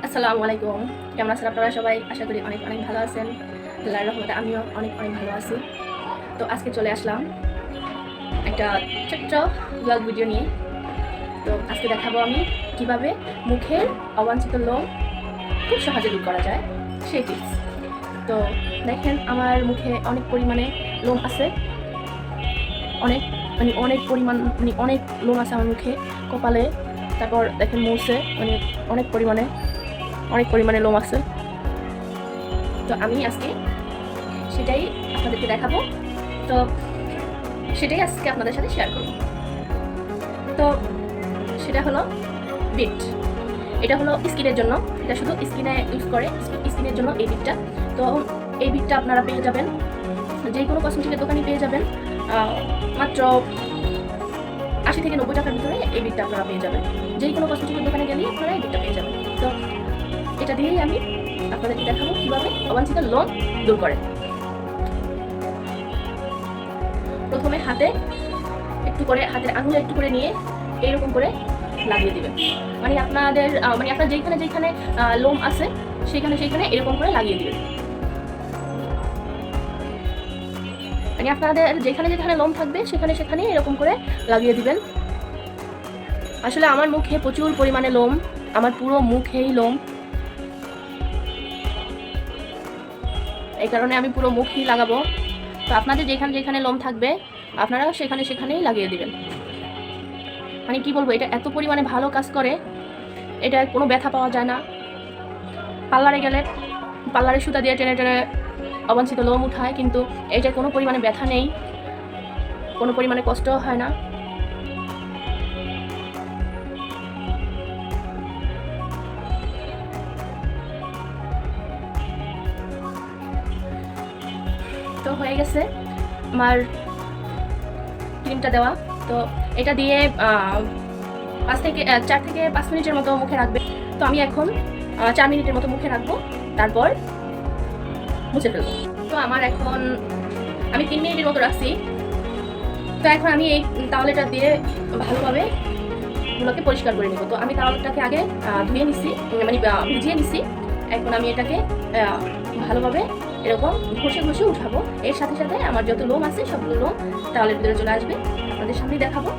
আসসালামু আলাইকুম। কেমন আছেন আপনারা সবাই? আশা করি অনেক অনেক ভালো আছেন। আল্লাহর রহমতে আমিও অনেক অনেক ভালো আছি। তো আজকে চলে আসলাম একটা ছোট্ট ব্লগ ভিডিও নিয়ে। তো আজকে দেখাবো আমি কিভাবে মুখের অবাঞ্ছিত লোম খুব সহজে দূর করা যায় সেই টিপস। তো দেখেন আমার মুখে অনেক পরিমাণে লোম আছে, অনেক অনেক পরিমাণ অনেক লোম আছে আমার মুখে, কপালে, তারপর দেখেন মুছে অনেক পরিমাণে লোম আছে। তো আমি আজকে সেটাই আপনাদেরকে দেখাবো। তো সেটাই আজকে আপনাদের সাথে শেয়ার করব। তো সেটা হলো বিট। এটা হলো স্কিনের জন্য, এটা শুধু স্কিনে ইউজ করে, স্কিনের জন্য এই বিটটা। তো এই বিটটা আপনারা পেয়ে যাবেন যে কোনো কসমেটিকের দোকানে পেয়ে যাবেন, মাত্র 80 থেকে 90 টাকার ভিতরে এই বিটটা আপনারা পেয়ে যাবেন। যে কোনো কসমেটিকের দোকানে গেলেই আপনারা এই বিটটা পেয়ে যাবেন। তো এটা দিয়েই আমি আপনাদেরকে দেখাবো কিভাবে অবাঞ্ছিত লোম দূর করে। প্রথমে হাতে একটু করে, হাতের আঙুলে একটু করে নিয়ে এইরকম করে লাগিয়ে দিবেন। আপনার যেখানে লোম আছে সেখানে এরকম করে লাগিয়ে দিবেন। আপনাদের যেখানে লোম থাকবে সেখানে এরকম করে লাগিয়ে দিবেন। আসলে আমার মুখে প্রচুর পরিমাণে লোম, আমার পুরো মুখেই লোম, এই কারণে আমি পুরো মুখেই লাগাবো। তো আপনাদের যেখানে লোম থাকবে আপনারা সেখানেই লাগিয়ে দিবেন। কি বলবো, এটা এত পরিমাণে ভালো কাজ করে, এটা কোনো ব্যথা পাওয়া যায় না। পার্লারে গেলে পার্লারের সুতা দিয়ে টেনে টেনে অবাঞ্ছিত লোম উঠায়, কিন্তু এটা কোনো পরিমাণে ব্যথা নেই, কোনো পরিমাণে কষ্টও হয় না। তো হয়ে গেছে আমার ক্রিমটা দেওয়া। তো এটা দিয়ে 4 থেকে 5 মিনিটের মতো মুখে রাখবে। তো আমি এখন 4 মিনিটের মতো মুখে রাখবো, তারপর মুছে ফেলবো। তো আমি 3 মিনিটের মতো রাখছি। তো এখন আমি এই তাওয়ালটা দিয়ে ভালোভাবে এগুলোকে পরিষ্কার করে নেব। তো আমি তাওয়ালটাকে আগে ধুয়ে নিছি, ভিজিয়ে নিছি। এখন আমি এটাকে ভালোভাবে এরকম ঘষে উঠাবো। এর সাথে সাথে আমার যত লোম আছে সবগুলো লোম তাওয়ালের ভিতরে চলে আসবে। আপনাদের সামনেই দেখাবো।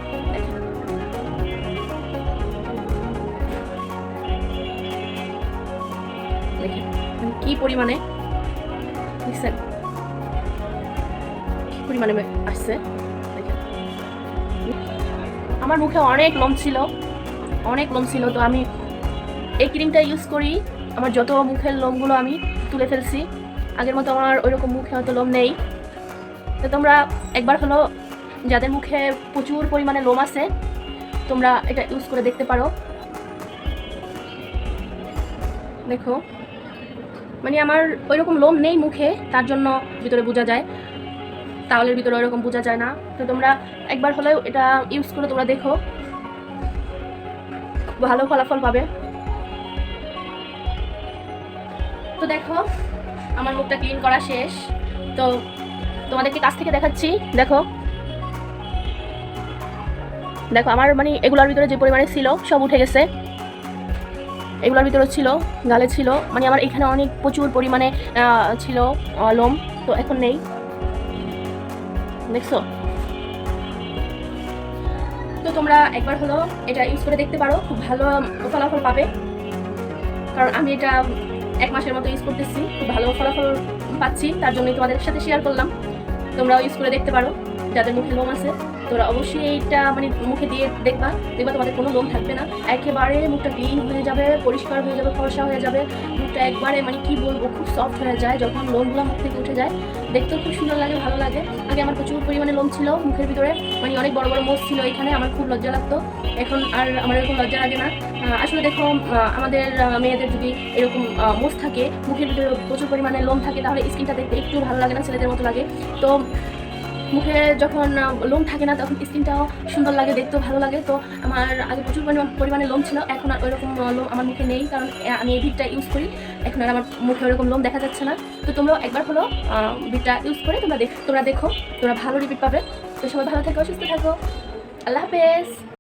দেখেন কি পরিমাণে দেখছেন, কি পরিমাণে আসছে। দেখেন আমার মুখে অনেক লোম ছিল। তো আমি এই ক্রিমটা ইউজ করি, আমার যত মুখের লোমগুলো আমি তুলে ফেলছি। আগের মতো আমার ওইরকম মুখে হয়তো লোম নেই। তো তোমরা একবার হলো যাদের মুখে প্রচুর পরিমাণে লোম আছে তোমরা এটা ইউজ করে দেখতে পারো। দেখো আমার ওইরকম লোম নেই মুখে, তার জন্য ভিতরে বোঝা যায়, তাওয়ালের ভিতরে ওইরকম বোঝা যায় না। তো তোমরা একবার হলেও এটা ইউজ করে তোমরা দেখো, ভালো ফলাফল পাবে। তো দেখো আমার মুখটা ক্লিন করা শেষ। তো তোমাদেরকে কাছ থেকে দেখাচ্ছি। দেখো আমার এগুলোর ভিতরে যে পরিমাণে ছিল সব উঠে গেছে। এগুলোর ভিতরে ছিল, গালে ছিল, আমার এখানে অনেক প্রচুর পরিমাণে ছিল লোম, তো এখন নেই। দেখছো? তো তোমরা একবার হলো এটা ইউজ করে দেখতে পারো, খুব ভালো ফলাফল পাবে। কারণ আমি এটা 1 মাসের মতো ইউজ করতেছি, খুব ভালো ফলাফল পাচ্ছি, তার জন্যই তোমাদের সাথে শেয়ার করলাম। তোমরাও ইউজ করে দেখতে পারো, যাদের মুখে লোম আছে তোমরা অবশ্যই এইটা মুখে দিয়ে দেখবা তোমাদের কোনো লোম থাকবে না। একেবারে মুখটা ক্লিন হয়ে যাবে, পরিষ্কার হয়ে যাবে, ফর্সা হয়ে যাবে। মুখটা একবারে কি বলবো, খুব সফট হয়ে যায় যখন লোমগুলো মুখ থেকে উঠে যায়। দেখতেও খুব সুন্দর লাগে, ভালো লাগে। আগে আমার প্রচুর পরিমাণে লোম ছিল মুখের ভিতরে, অনেক বড় বড় মোজ ছিল এখানে, আমার খুব লজ্জা লাগতো। এখন আর আমার এরকম লজ্জা লাগে না। আসলে দেখো আমাদের মেয়েদের যদি এরকম মোজ থাকে, মুখের ভিতরে প্রচুর পরিমাণে লোম থাকে, তাহলে স্কিনটা দেখতে একটু ভালো লাগে না, ছেলেদের মতো লাগে। তো মুখে যখন লোম থাকে না তখন স্কিনটাও সুন্দর লাগে, দেখতেও ভালো লাগে। তো আমার আগে প্রচুর পরিমাণে লোম ছিল, এখন আর ওইরকম লোম আমার মুখে নেই, কারণ আমি এই বিটটা ইউজ করি। এখন আর আমার মুখে ওইরকম লোম দেখা যাচ্ছে না। তো তোমরাও একবার হলো বিটটা ইউজ করে তোমরা দেখো, তোমরা ভালো রিপিট পাবে। তো সবাই ভালো থাকো, সুস্থ থাকো। আল্লাহ হাফেজ।